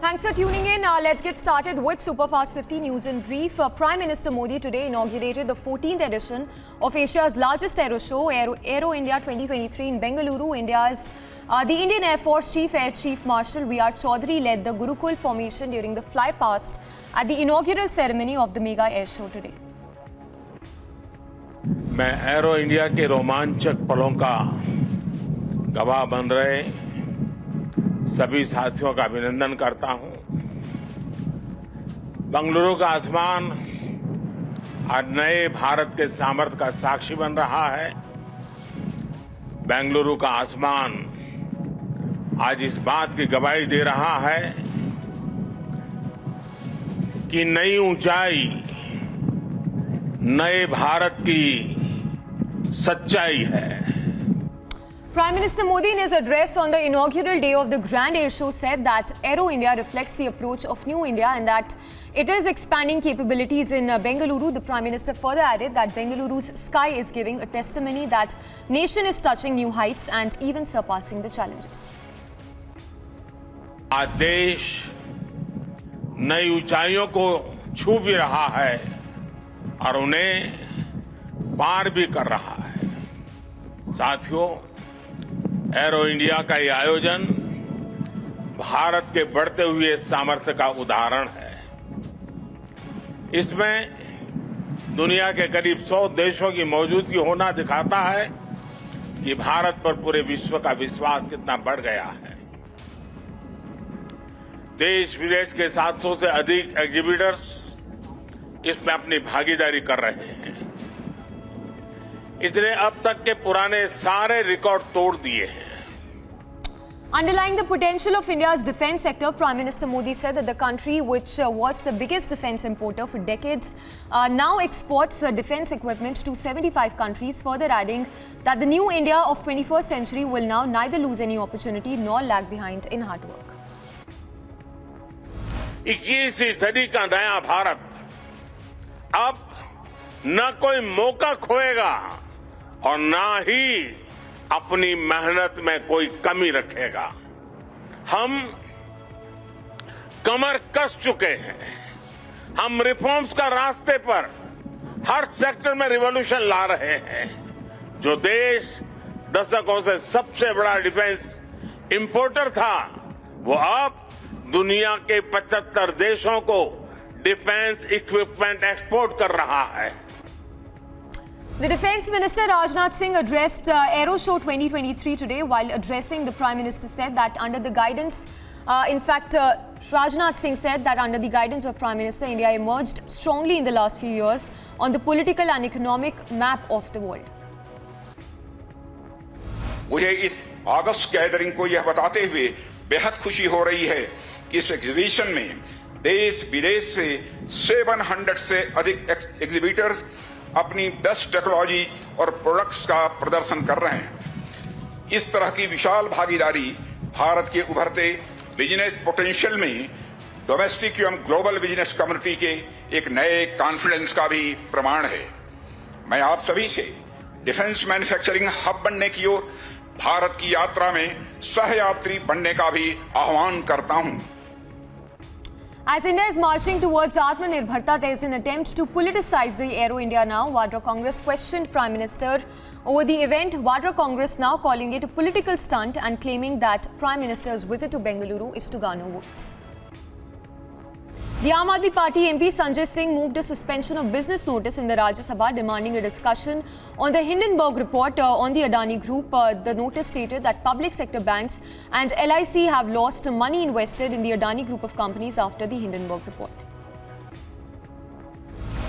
Thanks for tuning in. Let's get started with Superfast 50 News in brief. Prime Minister Modi today inaugurated the 14th edition of Asia's largest aero show, Aero India 2023 in Bengaluru. The Indian Air Force Air Chief Marshal V.R. Chaudhary led the Gurukul formation during the flypast at the inaugural ceremony of the mega air show today. मैं arrow India के रोमांचक पलों का गवाह बन रहे सभी साथियों का अभिनंदन करता हूं। बेंगलुरु का आसमान आज नए भारत के सामर्थ्य का साक्षी बन रहा है। बेंगलुरु का आसमान आज इस बात की गवाही दे रहा है कि नई ऊंचाई नए भारत की सच्चाई है। Prime Minister Modi, in his address on the inaugural day of the Grand Air Show, said that Aero India reflects the approach of New India and that it is expanding capabilities in Bengaluru. The Prime Minister further added that Bengaluru's sky is giving a testimony that nation is touching new heights and even surpassing the challenges. आज देश नई ऊंचाइयों को छू भी रहा है और उन्हें पार भी कर रहा है। साथियों, एरो इंडिया का ये आयोजन भारत के बढ़ते हुए सामर्थ्य का उदाहरण है। इसमें दुनिया के करीब 100 देशों की मौजूदगी होना दिखाता है कि भारत पर पूरे विश्व का विश्वास कितना बढ़ गया है। देश विदेश के 700 से अधिक एग्जीबिटर्स इसमें अपनी भागीदारी कर रहे हैं। इसने अब तक के पुराने सारे रिकॉर्ड तोड़ दिए हैं। Underlying the potential of India's defence sector, Prime Minister Modi said that the country, which was the biggest defence importer for decades, now exports defence equipment to 75 countries, further adding that the new India of 21st century will now neither lose any opportunity nor lag behind in hard work. 21वीं सदी का नया भारत अब न कोई मौका खोएगा और न ही अपनी मेहनत में कोई कमी रखेगा। हम कमर कस चुके हैं। हम रिफॉर्म्स का रास्ते पर हर सेक्टर में रिवॉल्यूशन ला रहे हैं। जो देश दशकों से सबसे बड़ा डिफेंस इंपोर्टर था, वो अब दुनिया के 75 देशों को डिफेंस इक्विपमेंट एक्सपोर्ट कर रहा है। The Defence Minister Rajnath Singh addressed Aero Show 2023 today. While addressing, the Prime Minister said that under the guidance, Rajnath Singh said that under the guidance of Prime Minister, India emerged strongly in the last few years on the political and economic map of the world. मुझे इस अगस्त gathering को यह बताते हुए बेहद खुशी हो रही है कि इस एग्जीबिशन में देश विदेश से 700 से अधिक एग्जीबिटर्स अपनी बेस्ट टेक्नोलॉजी और प्रोडक्ट्स का प्रदर्शन कर रहे हैं। इस तरह की विशाल भागीदारी भारत के उभरते बिजनेस पोटेंशियल में डोमेस्टिक एवं ग्लोबल बिजनेस कम्युनिटी के एक नए कॉन्फिडेंस का भी प्रमाण है। मैं आप सभी से डिफेंस मैन्युफैक्चरिंग हब बनने की ओर भारत की यात्रा में सहयात्री बनने का भी आह्वान करता हूं। As India is marching towards Atmanirbharta, there is an attempt to politicize the Aero India now. Vadra Congress questioned Prime Minister over the event. Vadra Congress now calling it a political stunt and claiming that Prime Minister's visit to Bengaluru is to garner votes. The Aam Aadmi Party MP Sanjay Singh moved a suspension of business notice in the Rajya Sabha demanding a discussion on the Hindenburg report on the Adani Group. The notice stated that public sector banks and LIC have lost money invested in the Adani Group of companies after the Hindenburg report.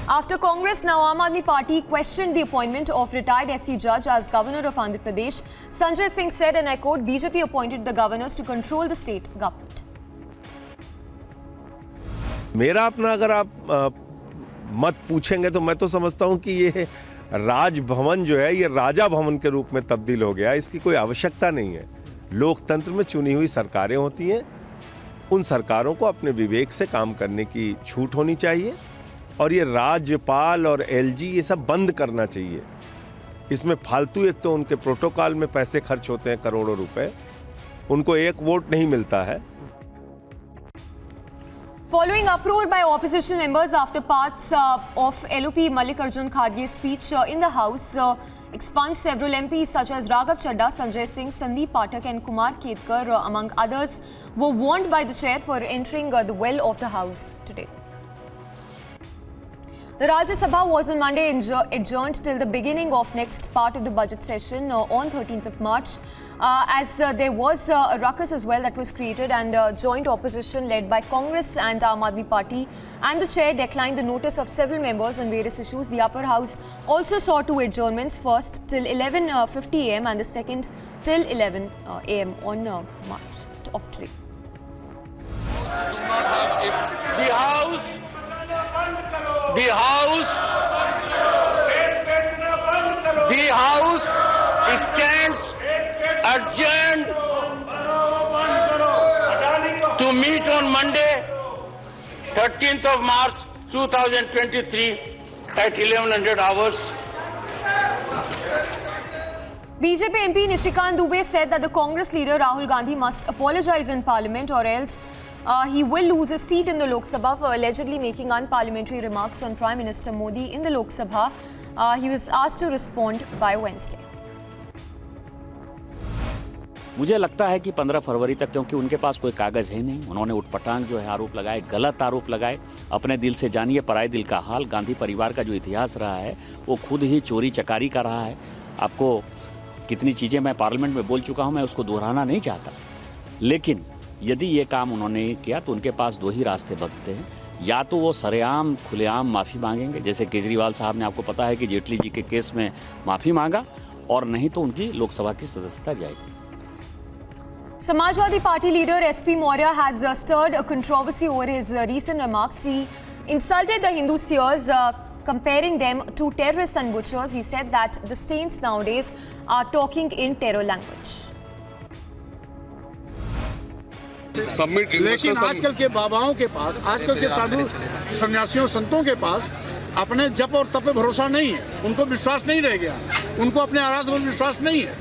After Congress, now Aam Aadmi Party questioned the appointment of retired SC judge as governor of Andhra Pradesh. Sanjay Singh said, and I quote, BJP appointed the governors to control the state government. मेरा अपना अगर आप मत पूछेंगे तो मैं तो समझता हूं कि ये राजभवन जो है ये राजा भवन के रूप में तब्दील हो गया। इसकी कोई आवश्यकता नहीं है। लोकतंत्र में चुनी हुई सरकारें होती हैं, उन सरकारों को अपने विवेक से काम करने की छूट होनी चाहिए और ये राज्यपाल और एलजी ये सब बंद करना चाहिए। इसमें फालतू एक तो उनके प्रोटोकॉल में पैसे खर्च होते हैं करोड़ों रुपए, उनको एक वोट नहीं मिलता है। Following uproar by opposition members after parts of LOP Mallikarjun Kharge's speech in the House expunged, several MPs such as Raghav Chadha, Sanjay Singh, Sandeep Pathak and Kumar Ketkar, among others, were warned by the chair for entering the well of the House today. The Rajya Sabha was on Monday adjourned till the beginning of next part of the budget session on 13th of March, as there was a ruckus as well that was created, and joint opposition led by Congress and Aam Aadmi Party, and the chair declined the notice of several members on various issues. The upper house also saw two adjournments, first till 11:50 am and the second till 11 am on March of today. The House stands adjourned to meet on Monday, 13th of March 2023 at 1100 hours. BJP MP Nishikant Dubey said that the Congress leader Rahul Gandhi must apologize in Parliament, or else he will lose his seat in the Lok Sabha for allegedly making unparliamentary remarks on Prime Minister Modi in the Lok Sabha. He was asked to respond by Wednesday. मुझे लगता है कि 15 फरवरी तक, क्योंकि उनके पास कोई कागज है नहीं, उन्होंने उठपटांग जो है आरोप लगाए, गलत आरोप लगाए। अपने दिल से जानिए पराए दिल का हाल। गांधी परिवार का जो इतिहास रहा है वो खुद ही चोरी चकारी का रहा है। आपको कितनी चीज़ें मैं पार्लियामेंट में बोल चुका हूं, मैं उसको दोहराना नहीं चाहता। लेकिन यदि ये काम उन्होंने किया तो उनके पास दो ही रास्ते बचते हैं। या तो वो सरेआम खुलेआम माफ़ी मांगेंगे, जैसे केजरीवाल साहब ने, आपको पता है कि जेटली जी के केस में माफ़ी मांगा, और नहीं तो उनकी लोकसभा की सदस्यता जाएगी। Samajwadi Party leader SP Maurya has stirred a controversy over his recent remarks. He insulted the Hindu seers, comparing them to terrorists and butchers. He said that the saints nowadays are talking in terror language. लेकिन आजकल के बाबाओं के पास, आजकल के साधु सन्यासियों संतों के पास अपने जप और तप पे भरोसा नहीं है। उनको विश्वास नहीं रह गया, उनको अपने आराध्य पर विश्वास नहीं है,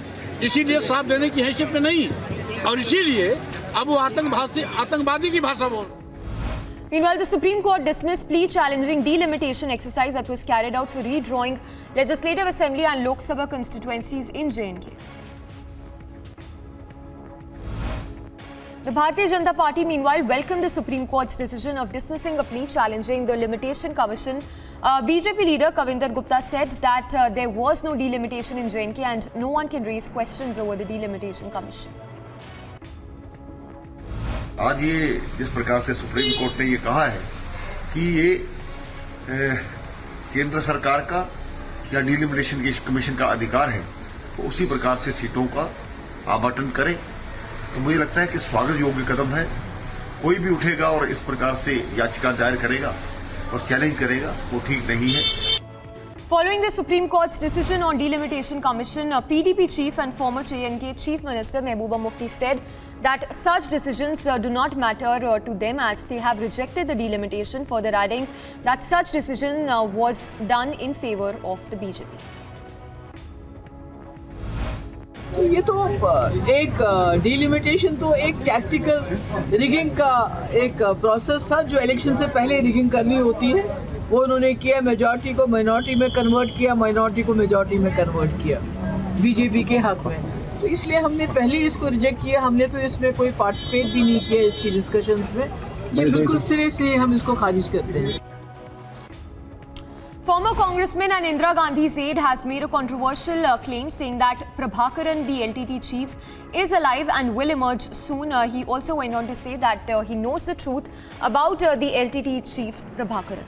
इसीलिए साथ देने की हैसियत में नहीं है, और इसीलिए अब वो आतंकवादी की भाषा बोल। Meanwhile, the Supreme Court dismissed plea challenging delimitation exercise that was carried out for redrawing Legislative Assembly and Lok Sabha constituencies in J&K. The Bharatiya Janata Party, meanwhile, welcomed the Supreme Court's decision of dismissing a plea challenging the Limitation Commission. BJP leader Kavinder Gupta said that there was no delimitation in J&K and no one can raise questions over the Delimitation Commission. आज ये जिस प्रकार से supreme court ने ये कहा है कि ये केंद्र सरकार का या डिलिमिटेशन कमीशन का अधिकार है, तो उसी प्रकार से सीटों का आवंटन करे, तो मुझे लगता है कि स्वागत योग्य कदम है। कोई भी उठेगा और इस प्रकार से याचिका दायर करेगा और चैलेंज करेगा, वो ठीक नहीं है। Following the Supreme Court's decision on Delimitation Commission, PDP chief and former J&K Chief Minister Mehbooba Mufti said that such decisions do not matter to them, as they have rejected the delimitation, further adding that such decision was done in favor of the BJP. तो ये तो एक delimitation तो एक tactical rigging का एक process था, जो इलेक्शन से पहले रिगिंग करनी होती है, वो उन्होंने किया। मेजॉरिटी को माइनॉरिटी में कन्वर्ट किया, माइनॉरिटी को मेजॉरिटी में कन्वर्ट किया बीजेपी के हक में। तो इसलिए हमने पहले इसको रिजेक्ट किया। हमने तो इसमें कोई पार्टिसिपेट भी नहीं किया इसकी डिस्कशंस में। ये बिल्कुल सिरे से हम इसको खारिज करते हैं। Former Congressman and Indira Gandhi's aide has made a controversial claim, saying that Prabhakaran, the LTT chief, is alive and will emerge soon. He also went on to say that he knows the truth about the LTT chief Prabhakaran.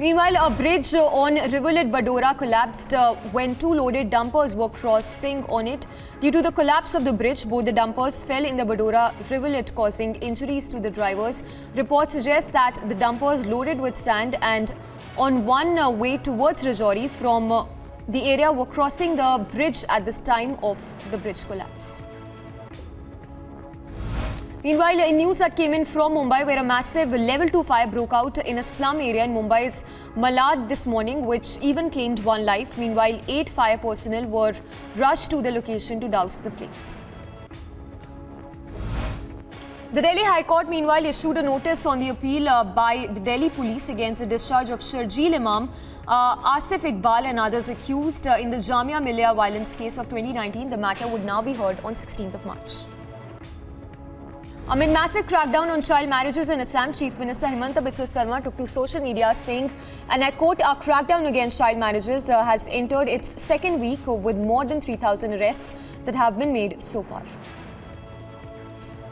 Meanwhile, a bridge on rivulet Badora collapsed when two loaded dumpers were crossing on it. Due to the collapse of the bridge, both the dumpers fell in the Badora rivulet, causing injuries to the drivers. Reports suggest that the dumpers loaded with sand and on one way towards Rajouri from the area were crossing the bridge at this time of the bridge collapse. Meanwhile, in news that came in from Mumbai, where a massive level 2 fire broke out in a slum area in Mumbai's Malad this morning, which even claimed one life. Meanwhile, 8 fire personnel were rushed to the location to douse the flames. The Delhi High Court, meanwhile, issued a notice on the appeal by the Delhi police against the discharge of Sharjeel Imam, Asif Iqbal and others accused in the Jamia Millia violence case of 2019. The matter would now be heard on 16th of March. Amid massive crackdown on child marriages in Assam, Chief Minister Himanta Biswa Sarma took to social media saying, and I quote, "Our crackdown against child marriages has entered its second week with more than 3,000 arrests that have been made so far."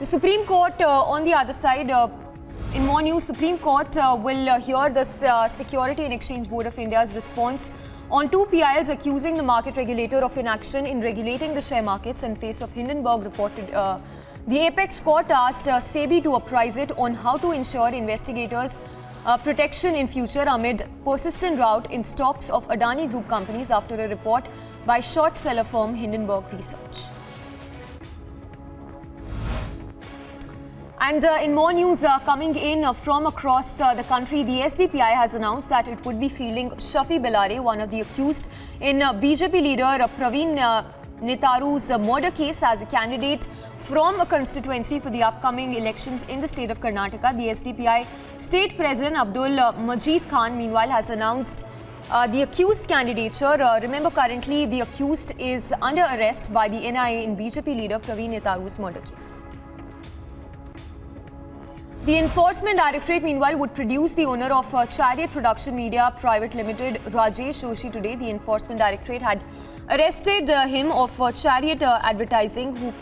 The Supreme Court, on the other side, in more news, Supreme Court will hear the Security and Exchange Board of India's response on two PILs accusing the market regulator of inaction in regulating the share markets in face of Hindenburg reported. The Apex Court asked SEBI to apprise it on how to ensure investigators protection in future amid persistent rout in stocks of Adani Group companies after a report by short seller firm Hindenburg Research. And in more news coming in from across the country, the SDPI has announced that it would be fielding Shafi Belare, one of the accused in BJP leader Praveen Netaru's murder case, as a candidate from a constituency for the upcoming elections in the state of Karnataka. The SDPI State President Abdul Majid Khan, meanwhile, has announced the accused candidature. Remember, currently the accused is under arrest by the NIA in BJP leader Praveen Netaru's murder case. The Enforcement Directorate, meanwhile, would produce the owner of Chariot Production Media Private Limited, Rajesh Joshi, today. The Enforcement Directorate had arrested him of Chariot Advertising,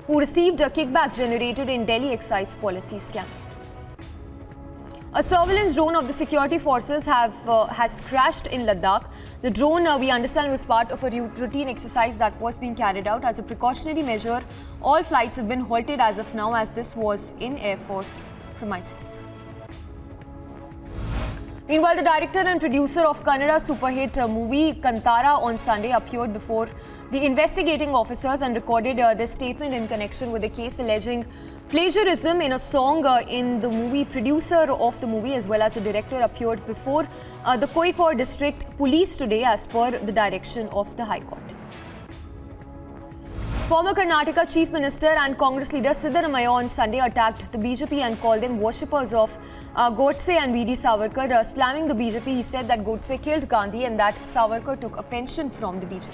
who received kickbacks generated in Delhi excise policy scam. A surveillance drone of the security forces has crashed in Ladakh. The drone, we understand, was part of a routine exercise that was being carried out. As a precautionary measure, all flights have been halted as of now, as this was in Air Force premises. Meanwhile, the director and producer of Kannada superhit movie Kantara on Sunday appeared before the investigating officers and recorded their statement in connection with the case alleging plagiarism in a song in the movie. Producer of the movie as well as the director appeared before the Kozhikode District Police today as per the direction of the High Court. Former Karnataka Chief Minister and Congress leader Siddaramaiah on Sunday attacked the BJP and called them worshippers of Godse and V.D. Savarkar. Slamming the BJP, he said that Godse killed Gandhi and that Savarkar took a pension from the BJP.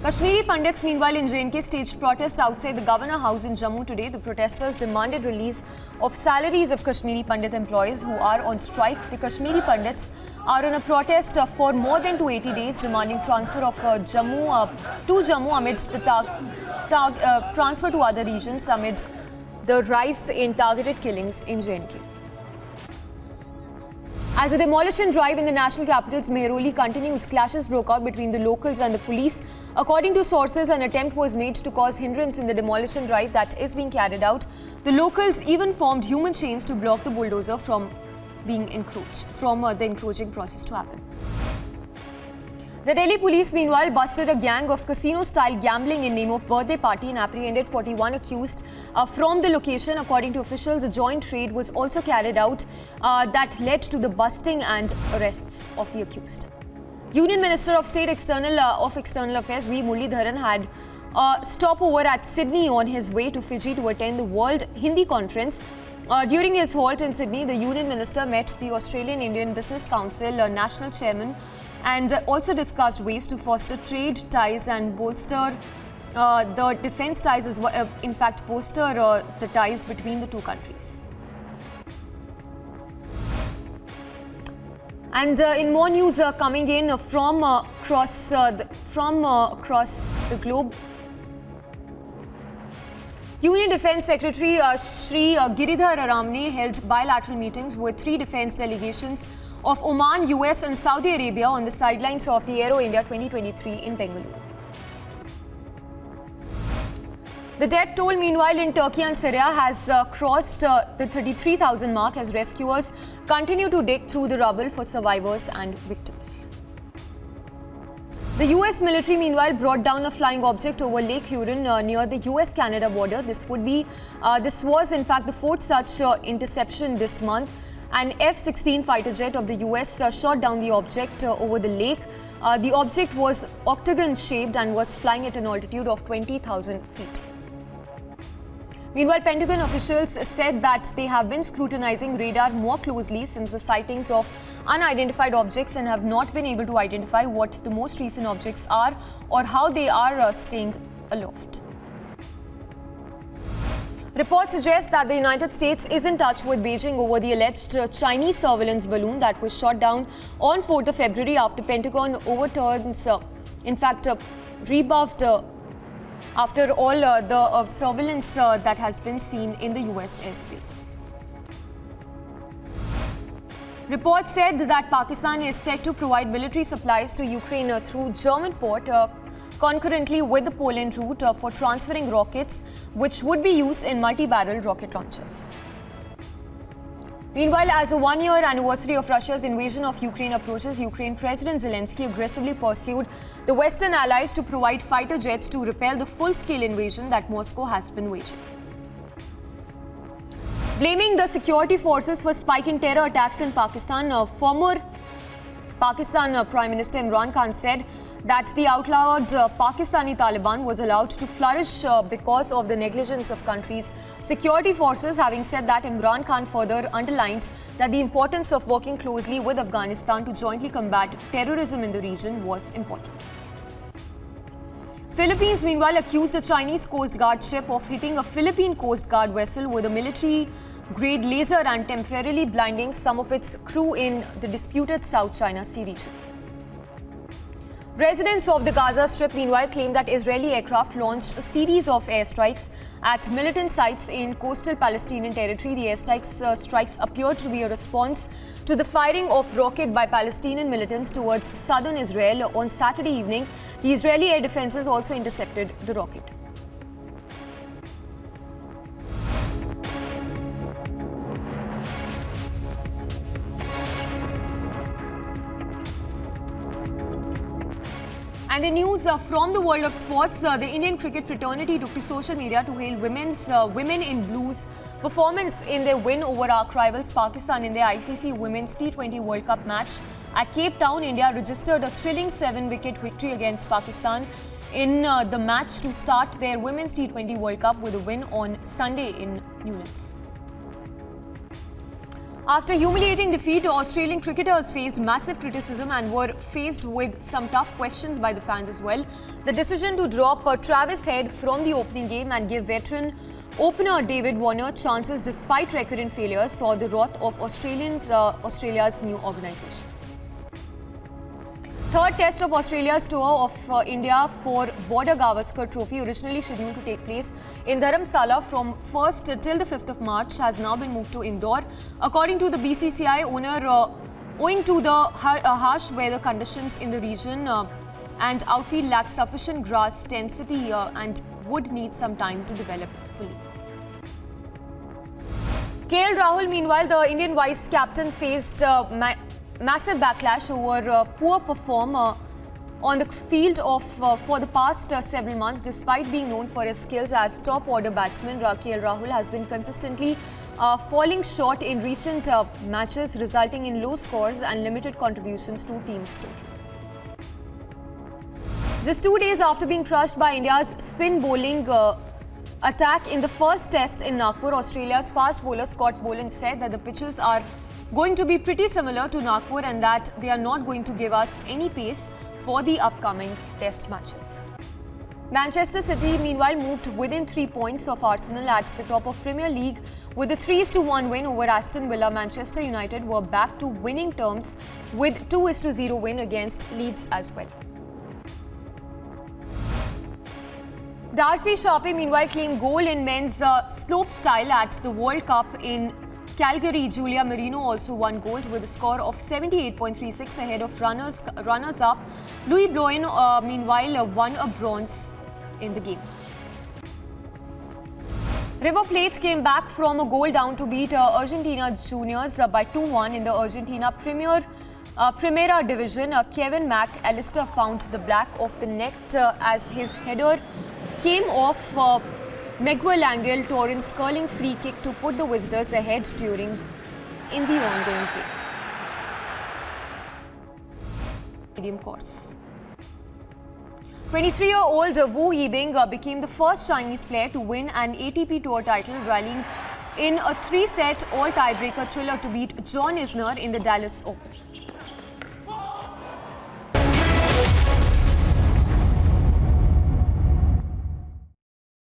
Kashmiri Pandits, meanwhile, in J&K staged protest outside the Governor House in Jammu today. The protesters demanded release of salaries of Kashmiri Pandit employees who are on strike. The Kashmiri Pandits are on a protest for more than 280 days, demanding transfer of Jammu amid the transfer to other regions amid the rise in targeted killings in J&K. As a demolition drive in the national capital's Mehroli continues, clashes broke out between the locals and the police. According to sources, an attempt was made to cause hindrance in the demolition drive that is being carried out. The locals even formed human chains to block the bulldozer from the encroaching process to happen. The Delhi police, meanwhile, busted a gang of casino-style gambling in name of birthday party and apprehended 41 accused from the location. According to officials, a joint raid was also carried out that led to the busting and arrests of the accused. Union Minister of State External Affairs V. Muralidharan had a stopover at Sydney on his way to Fiji to attend the World Hindi Conference. During his halt in Sydney, the Union Minister met the Australian Indian Business Council National Chairman and also discussed ways to foster trade ties and bolster the defence ties as well, bolster the ties between the two countries. And in more news coming in from across the globe, Union Defence Secretary Shri Giridhar Ramne held bilateral meetings with three defence delegations of Oman, US and Saudi Arabia on the sidelines of the Aero India 2023 in Bengaluru. The death toll, meanwhile, in Turkey and Syria has crossed the 33,000 mark as rescuers continue to dig through the rubble for survivors and victims. The US military, meanwhile, brought down a flying object over Lake Huron near the US-Canada border. This was, in fact, the fourth such interception this month. An F-16 fighter jet of the US shot down the object over the lake. The object was octagon-shaped and was flying at an altitude of 20,000 feet. Meanwhile, Pentagon officials said that they have been scrutinizing radar more closely since the sightings of unidentified objects and have not been able to identify what the most recent objects are or how they are staying aloft. Reports suggest that the United States is in touch with Beijing over the alleged Chinese surveillance balloon that was shot down on 4th of February after Pentagon overturns, rebuffed after all the surveillance that has been seen in the US airspace. Reports said that Pakistan is set to provide military supplies to Ukraine through German port concurrently with the Poland route for transferring rockets, which would be used in multi-barrel rocket launchers. Meanwhile, as a one-year anniversary of Russia's invasion of Ukraine approaches, Ukraine President Zelensky aggressively pursued the Western allies to provide fighter jets to repel the full-scale invasion that Moscow has been waging. Blaming the security forces for spiking terror attacks in Pakistan, former Pakistan Prime Minister Imran Khan said that the outlawed Pakistani Taliban was allowed to flourish because of the negligence of country's security forces. Having said that, Imran Khan further underlined that the importance of working closely with Afghanistan to jointly combat terrorism in the region was important. Philippines, meanwhile, accused a Chinese Coast Guard ship of hitting a Philippine Coast Guard vessel with a military-grade laser and temporarily blinding some of its crew in the disputed South China Sea region. Residents of the Gaza Strip, meanwhile, claim that Israeli aircraft launched a series of airstrikes at militant sites in coastal Palestinian territory. The strikes appeared to be a response to the firing of rocket by Palestinian militants towards southern Israel on Saturday evening. The Israeli air defenses also intercepted the rocket. And in news from the world of sports, the Indian cricket fraternity took to social media to hail Women in Blue's performance in their win over arch rivals Pakistan in their ICC Women's T20 World Cup match at Cape Town. India registered a thrilling 7-wicket victory against Pakistan in the match to start their Women's T20 World Cup with a win on Sunday in Newlands. After humiliating defeat, Australian cricketers faced massive criticism and were faced with some tough questions by the fans as well. The decision to drop Travis Head from the opening game and give veteran opener David Warner chances despite recurrent failures saw the wrath of Australia's new organisations. Third test of Australia's tour of India for Border Gavaskar Trophy, originally scheduled to take place in Dharamsala from 1st till the 5th of March, has now been moved to Indore. According to the BCCI owing to the harsh weather conditions in the region and outfield lacks sufficient grass density and would need some time to develop fully. KL Rahul, meanwhile, the Indian vice captain faced massive backlash over poor perform on the field for the past several months. Despite being known for his skills as top-order batsman, KL Rahul has been consistently falling short in recent matches, resulting in low scores and limited contributions to team's total. Just 2 days after being crushed by India's spin bowling attack in the first test in Nagpur, Australia's fast bowler Scott Boland said that the pitches are going to be pretty similar to Nagpur and that they are not going to give us any pace for the upcoming test matches. Manchester City, meanwhile, moved within 3 points of Arsenal at the top of Premier League with a 3-1 win over Aston Villa. Manchester United were back to winning terms with 2-0 win against Leeds as well. Darcy Sharpe, meanwhile, claimed gold in men's slope style at the World Cup in Calgary. Julia Marino also won gold with a score of 78.36 ahead of runners-up. Louis Bloin, meanwhile, won a bronze in the game. River Plate came back from a goal down to beat Argentina Juniors by 2-1 in the Argentina Primera Division. Kevin McAllister found the back of the net as his header came off Miguel Angel Torres' curling free kick to put the visitors ahead in the ongoing break. Medium course. 23-year-old Wu Yibing became the first Chinese player to win an ATP Tour title, rallying in a 3-set all-tiebreaker thriller to beat John Isner in the Dallas Open.